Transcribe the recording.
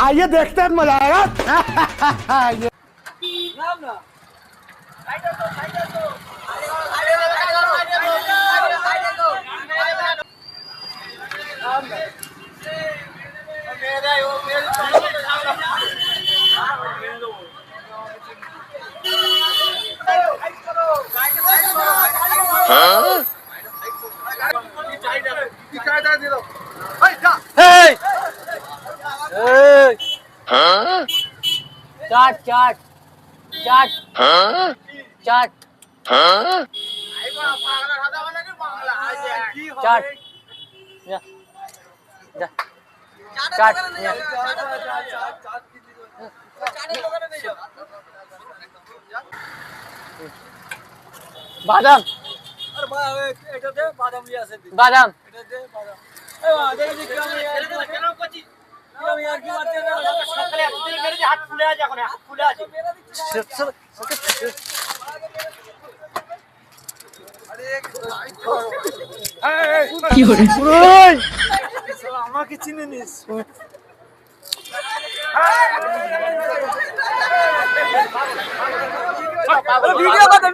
आइए देखते हैं मजा आएगा। चाट चाट चाट चाट चाट चाट বাদাম বাদাম আমাকে চিনে নিস। ভিডিও করতে